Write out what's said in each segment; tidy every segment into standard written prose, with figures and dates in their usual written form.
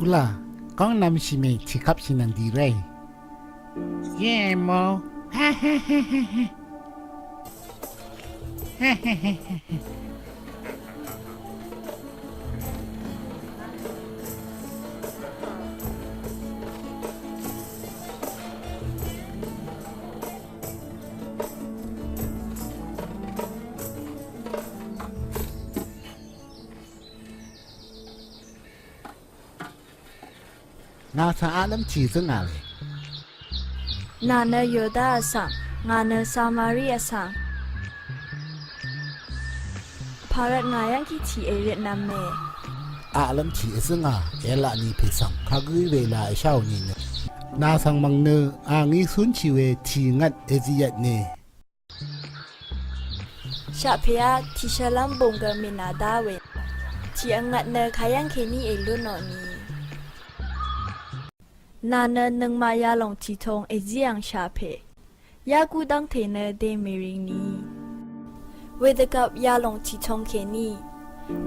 คูล่าก้องนำชิเมที่ขับชินันดีเรย์เย่โมฮ่าฮ่าฮ่าฮ่าฮ่าฮ่าฮ่าฮ่านาซาอาลัมชีซึ่งอะไรนาเนโยดาสังงานเนซามารียสังภารัตงายังคิดที่เอเรียนำเมอาลัมชีซึ่งเอลานีเพสังข้ากุยเวลาเช้านี้เนี่ยนาสังมังเนอางิสุนชีเวทีงัดเอซิยัดเนชาเพียที่ฉลัมบงกมินาดาเวที่อังัดเนขายังเคนีเอลุนอนีนาเนนึงมายาลงที่ทงเอจิยังชาเพยากูดังเทเนเดเมรินีเวดกับยาลงที่ทงเคนี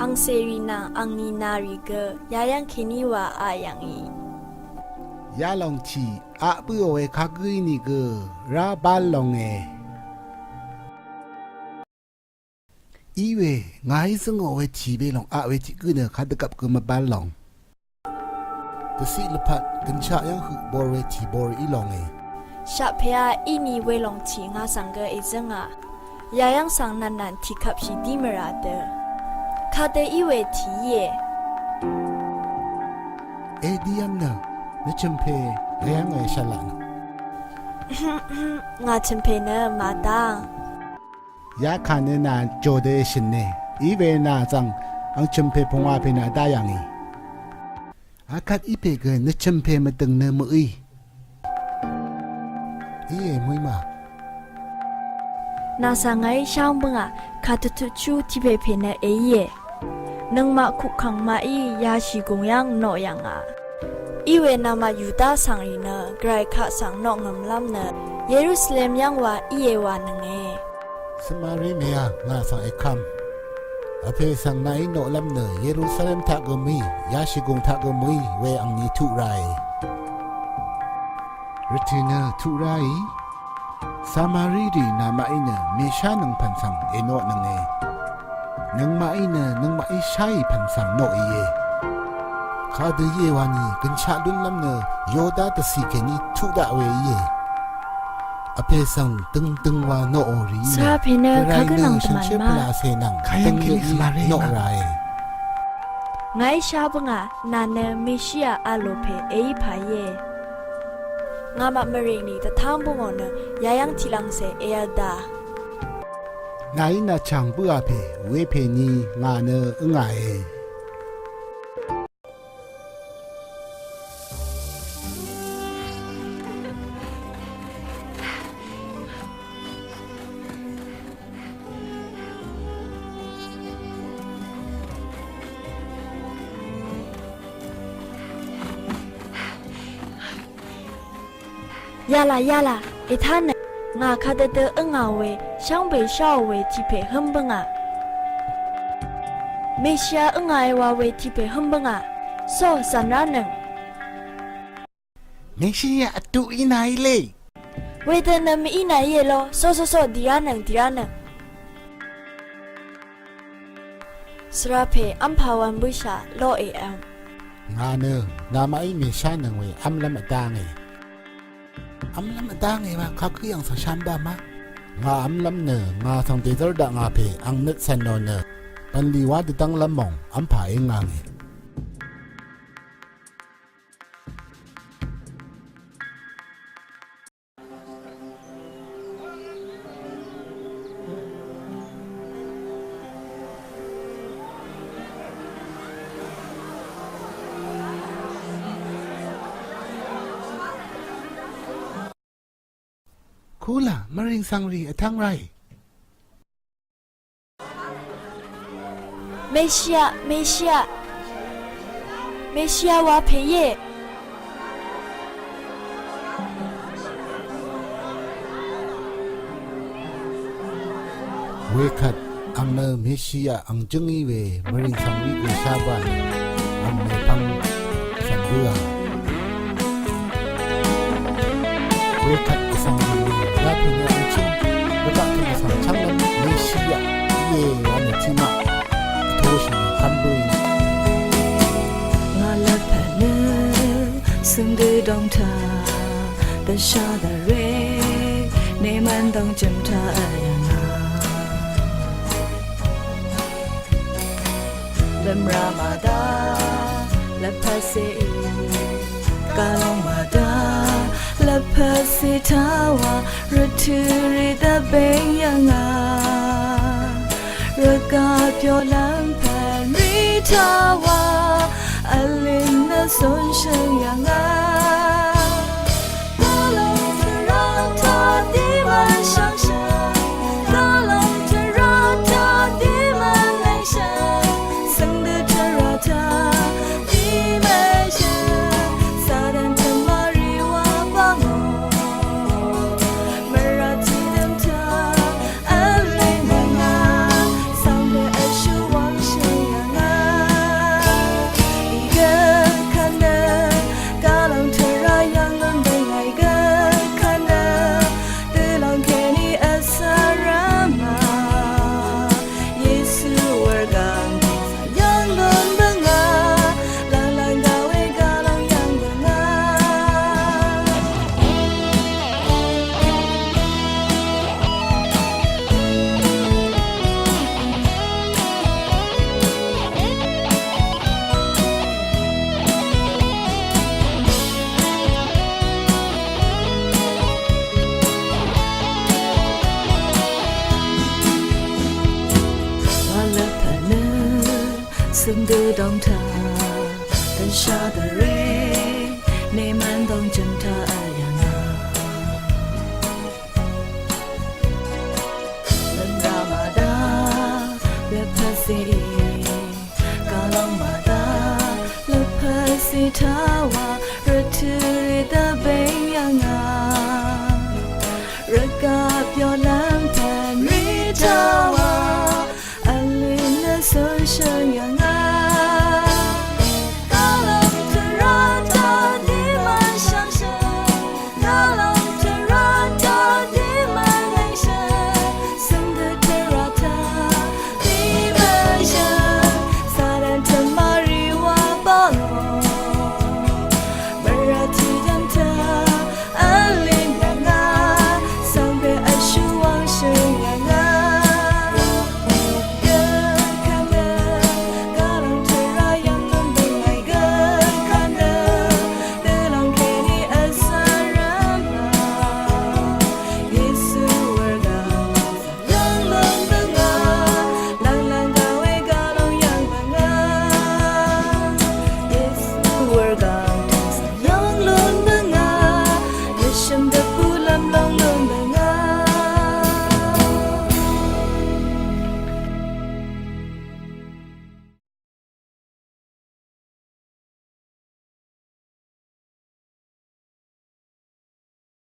อังเซรีนาอังนีนาริเกยายังเคนีว่าอายังอียาลงชีอาปุโอเอข้ากุยนี่ก็ราบาลลงอีเวงายซึ่งเอาไว้ชีเบลงอาเวที่กุนข้าตะกับกุมาบาลลงตสิลพัดกันชายังคือบริเวณที่บริอีลงชาเพียอีนีเวลงที่งาสังเกเอจังยายังสังนันนันที่ขับชีดีมราเดคาเดอีเวทีเยเอดียัมนะนชมเพยยังไงฉลาดงาชมเพเนมาตายาคานนานโจเดชินเนอีเวนาจังอังชมเพพงว่าเพนาได้ยังไงอาคัดอีเปกนชมเพมาตึงเนมอีมวยมานาสังไงช่างบังคาตุตุชูที่เพเพเนเอเยนังมาคุกขังมาอียาชิกงยังโนยังอีเวนามายูดาสังรีเนไกรขะสังนองงำลำเนเยรูซาเล็มยังว่าอีเยวานังสมารีเมียงาสังเอคัมอเพสังนายโนลำเนเยรูซาเล็มทักกมียาชิกงทักกมีเวอังนี้ทุไรรติเนทุไรสมารีดีนามาอินเมชานังพันสังเอโนนังนังมาอินนังมาอิชัยพันสังโนเอข้าเดียวานีกันชาดุนลำเนโยดาตสีเกนีทุดาเวเยอเพสังตึงวาโนโอรีซาเพเนข้าก็นังตมันมาขยังคิดสมารีโนไรไงชาบังนาเนมิชิอาอาโลเพเอพายเยงามาเมรินีตะทางบุงอนยายังทีลังเซเอลดานายน่าช่างบัวเพเวเพนีงาเนง่ายยาลาเอท่านงาคาเดเตองาเวช่างเบชาเวที่เพหึมบังเมชาองายวาเวที่เพหึมบังโซสันรานึงเมชิยาตุอีนายเล่เวเดนมีอีนายเยโลโซดีรานึงสราเพอัมพาวันบุชาโลเอเอ็มงาเนนามาอิเมชานังเวอัมลำตาไงอัมลำตาไงมาข้าคือยังสัชันบ้ามางาอัมลำเนงาทางเตจร์ดังอาเพอังนึกสันโนเนปันลีวาดตั้งลำมองอัมพาเองงาไงคูล่ะมาริงสังรีทั้งไรเมชิยา မေရှိယဝါဖေယေ เวคัดอังเนอเมชิยาอังจึงอีเวมรินสังวิกุชาบานอังเมพังสันเบือเวคัดสังวิลาพิญญาชิงระดับที่สังชังนั้นเมชิยาเยอันทิมาโทชินคันบุย ငါလက်ဖက်နဲ့စင်ဒီဒေါန်တာတရှာဒရဲနေမန်တောင်ကျန်တာအယနာလမ်ရာမာဒါလက်ဖက်စီကာလုံးမာဒါလက်ဖက်စီတာဝါရတူရီတပိယငါရကာပြောလမ်းဖက်ရီတာဝါအလင်းနဲ့ဆုံးရှင်းရငါ高楼的让它地满上升高楼的让它地满雷声生的这让它地满声撒旦他妈日瓦巴我没让记得他安慰我啊伤的爱是往生呀啊一个看的高冷特让阳光的爱个看的的浪给你爱撒人嘛耶稣我刚阳光的啊浪浪高为高浪阳光啊我了可能生的动他等下的人你们懂真他呀啊人家马达别怕死高浪马达了怕死他哇热土里